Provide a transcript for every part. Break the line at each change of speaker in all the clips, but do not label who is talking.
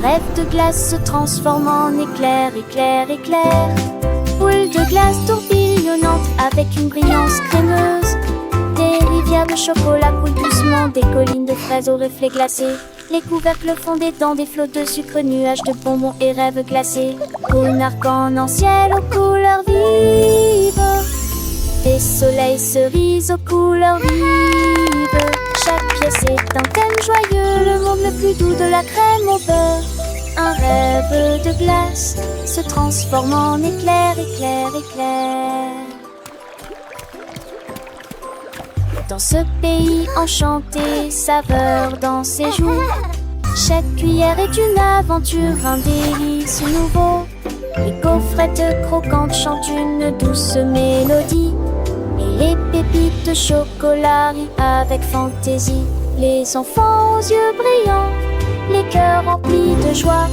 rêve de glace se transforme en éclair, éclair, éclair. Boule de glace tourbillonnante avec une brillance crémeuse. Des rivières de chocolat coulent doucement, des collines de fraises aux reflets glacés. Les couvercles fondés dans des flots de sucre, nuages de bonbons et rêves glacés. Cône arc-en-ciel aux couleurs vives. Des soleils cerises aux couleurs vives. Chaque pièce est un thème joyeux, le monde le plus doux de la crème au beurre. Un rêve de glace se transforme en éclair, éclair, éclair. Dans ce pays enchanté, saveur dans ses joues. Chaque cuillère est une aventure, un délice nouveau. Les gaufrettes croquantes chantent une douce mélodie. Et les pépites de chocolat rient avec fantaisie. Les enfants aux yeux brillants, les cœurs remplis de joie,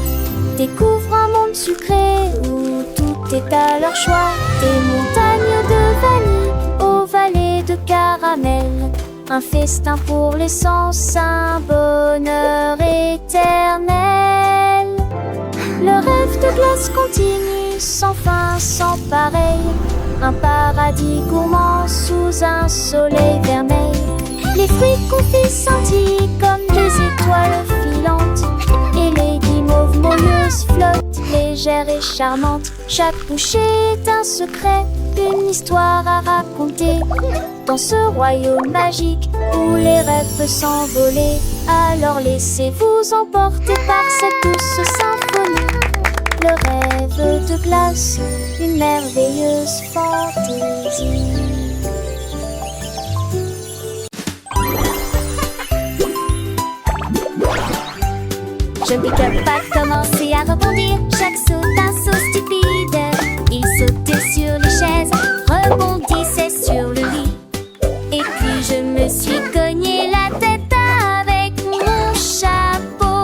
découvrent un monde sucré où tout est à leur choix. Des montagnes de vanille aux vallées de caramel, un festin pour les sens, un bonheur éternel. Le rêve de glace continue, sans fin, sans pareil. Un paradis gourmand sous un soleil vermeil. Les fruits confits scintillent comme des étoiles filantes. Et les guimauves moelleuses flottent, légères et charmantes. Chaque bouchée est un secret, une histoire à raconter. Dans ce royaume magique où les rêves peuvent s'envoler, alors laissez-vous emporter par cette douce symphonie. Le rêve de glace, une merveilleuse fantaisie. Je ne peux pas commencer à rebondir. Chaque saut un saut stupide. Il sautait sur les chaises, rebondissait sur le lit. Et puis je me suis cogné la tête avec mon chapeau.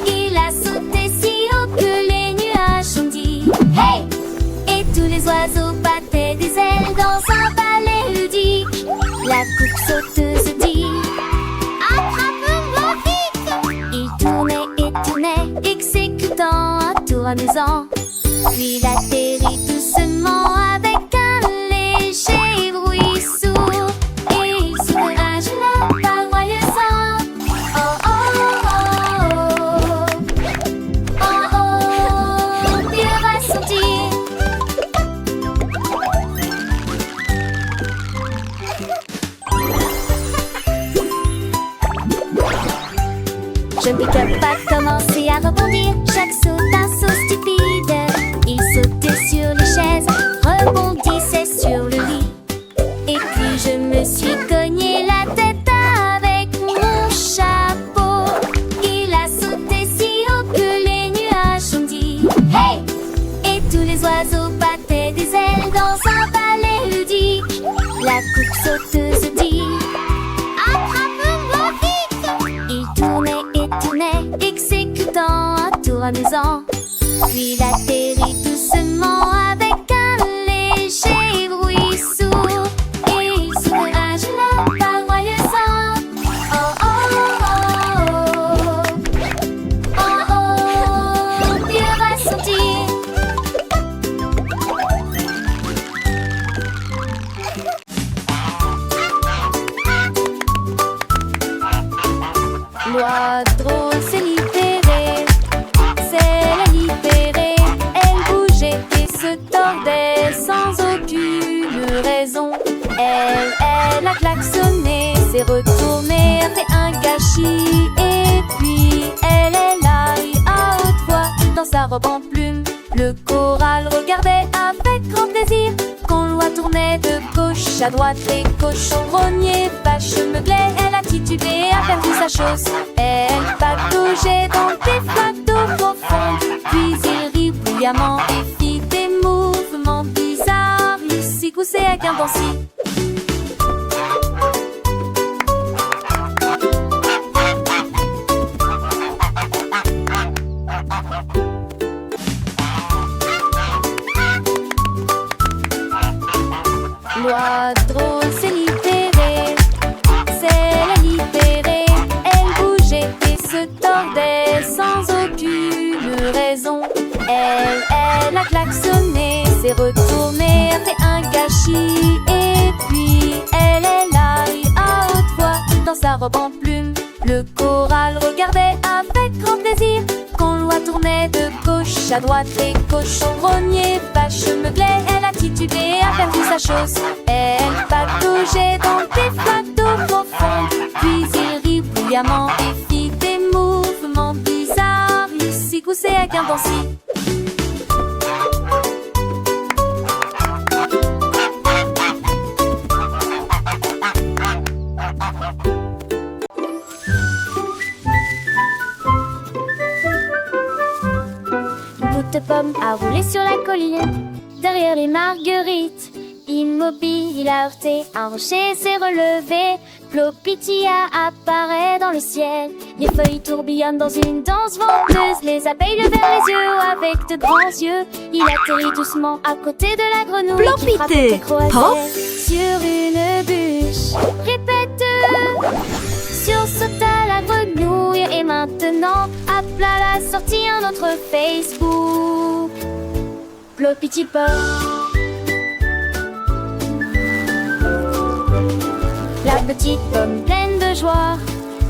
Il a sauté si haut que les nuages ont dit hey! Et tous les oiseaux battaient des ailes dans un ballet ludique. La coupe sauteuse dit attrape-moi vite! Il tournait et tournait, exécutant un tour amusant. Puis il atterrit doucement avec un léger bruit sourd. Et il s'ouvrage la paroissant. Oh oh oh oh. Oh oh, Dieu va sentir. Je ne peux pas commencer à rebondir. Chaque saut un saut stupide. Il sautait sur les chaises, rebondissait sur le lit. Et puis je me suis cogné la tête avec mon chapeau. Il a sauté si haut que les nuages ont dit hey! Et tous les oiseaux battaient des ailes dans un ballet ludique. La coupe sauteuse dit attrape-moi vite! Il tournait et tournait, exécutant un tour amusant. Puis il atterrit doucement avec un léger bruit sourd. Et il s'ouvrage la paroissant. Oh oh oh. Oh oh, Dieu va sentir. L'oiseau s'est libéré, c'est la libérée. Elle bougeait et se tordait sans aucune raison. Elle a klaxonné, s'est retournée, a fait un gâchis. Et puis elle est là et à haute voix dans sa robe en plume. Le choral regardait avec grand plaisir quand l'oie tournait de gauche à droite. Les cochons grognaient, vaches meuglaient. Elle a titubé, a perdu sa chose. Elle pataugeait dans des flaques d'eau profonde. Puis il rit bruyamment et fit des mouvements bizarres. Il s'y coussait avec un dancy. L'oiseau s'est libéré, c'est la libérée. Elle bougeait est retournée, a fait un gâchis. Et puis elle est là, et à haute voix, dans sa robe en plume, le choral regardait avec grand plaisir. Quand l'oie tournait de gauche à droite, les cochons grognaient, vache meublait, elle a titubé, a perdu sa chose. Elle pataugeait dans des flaques d'eau profonde, puis il rit bruyamment et fit des mouvements bizarres. Il s'y coussait avec un dancy. De pomme a roulé sur la colline, derrière les marguerites. Immobile, il a heurté, un rocher s'est relevé. Plopitia apparaît dans le ciel, les feuilles tourbillonnent dans une danse venteuse. Les abeilles levèrent les yeux avec de grands yeux. Il atterrit doucement à côté de la grenouille qui frappait des croisées sur une bûche. Répète, sursauta la grenouille et maintenant à plat la sortie un autre Facebook. Plopiti Pop. La petite pomme pleine de joie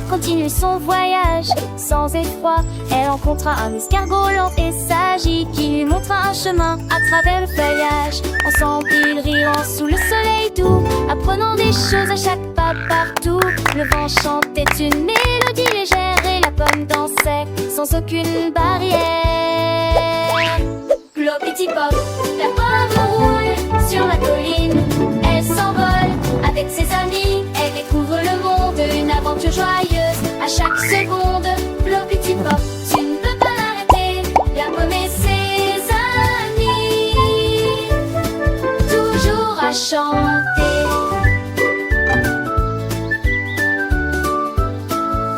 continue son voyage sans effroi. Elle rencontra un escargot lent et sage qui lui montra un chemin à travers le feuillage. Ensemble ils riront sous le soleil doux, apprenant des choses à chaque pas partout. Le vent chantait une mélodie légère et la pomme dansait sans aucune barrière. Plopiti Pop, la pomme roule sur la colline. Elle s'envole avec ses amis, elle découvre le monde, une aventure joyeuse à chaque seconde. Plopiti Pop, tu ne peux pas l'arrêter, la pomme et ses amis, toujours à chanter.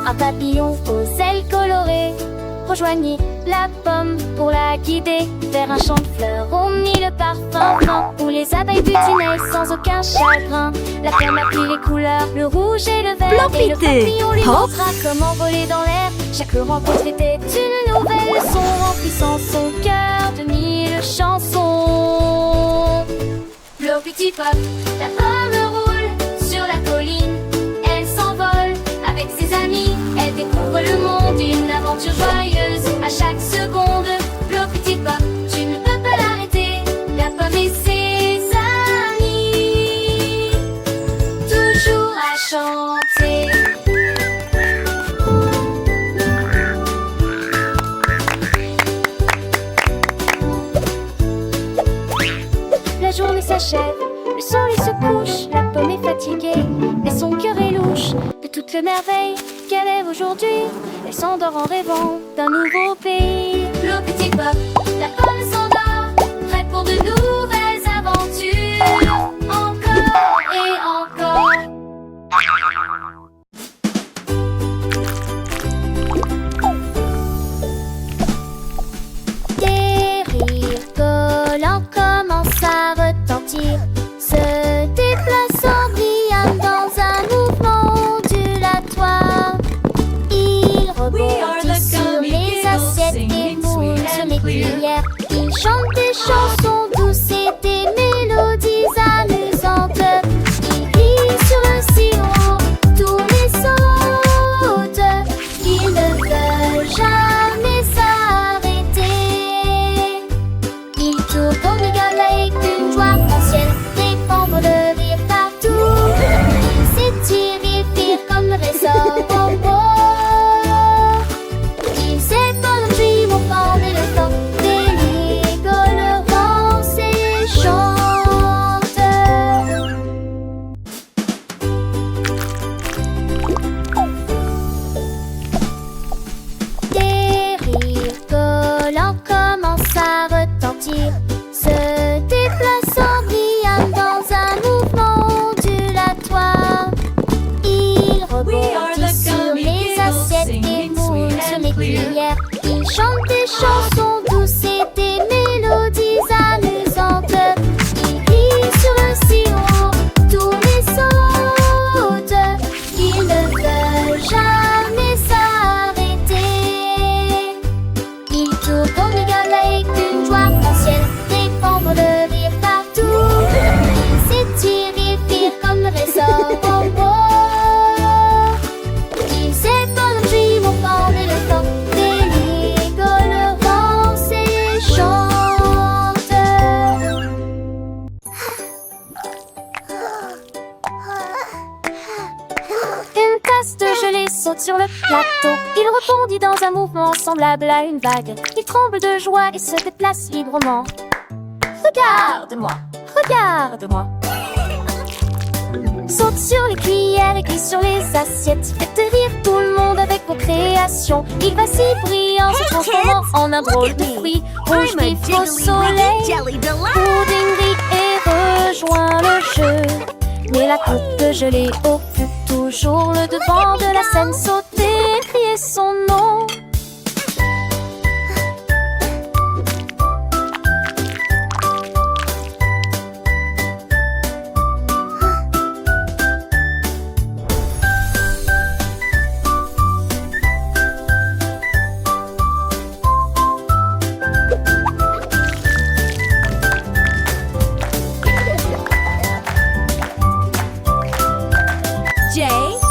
Un papillon aux ailes colorées rejoignit la pomme pour la guider vers un champ de fleurs aux mille parfums fins, où les abeilles butinaient sans aucun chagrin. La pomme a pris les couleurs, le rouge et le vert, et le papillon lui montra comment voler dans l'air. Chaque rencontre était une nouvelle leçon, remplissant son cœur de mille chansons. Plopiti Pop, la pomme roule sur la colline. Elle s'envole avec ses amis, elle découvre le monde, une aventure joyeuse à chaque seconde. Plopiti Pop, tu ne peux pas l'arrêter, la pomme et ses amis, toujours à chanter. La journée s'achève, le soleil se couche, la pomme est fatiguée, mais son cœur est louche de toutes les merveilles qu'elle rêve aujourd'hui. Elle s'endort en rêvant d'un nouveau pays. Plopiti Pop, la pomme s'endort, prête pour de nouvelles aventures. Encore et encore. Des rires collants commencent à retentir, se déplaçant brillant dans un mouvement ondulatoire. Ils rebondissent sur les assiettes et roulent sur les cuillères. Ils chantent des chansons douces et saute sur le plateau. Il rebondit dans un mouvement semblable à une vague. Il tremble de joie et se déplace librement. Regarde-moi, regarde-moi. Saute sur les cuillères et glisse sur les assiettes. Faites rire tout le monde avec vos créations. Il va si brillant, se transformant en un drôle de fruit. Rouge vif au soleil. Pudding rit et rejoint le jeu. Mais la coupe gelée occupe toujours le devant de la scène. Sauter et crier son nom.
J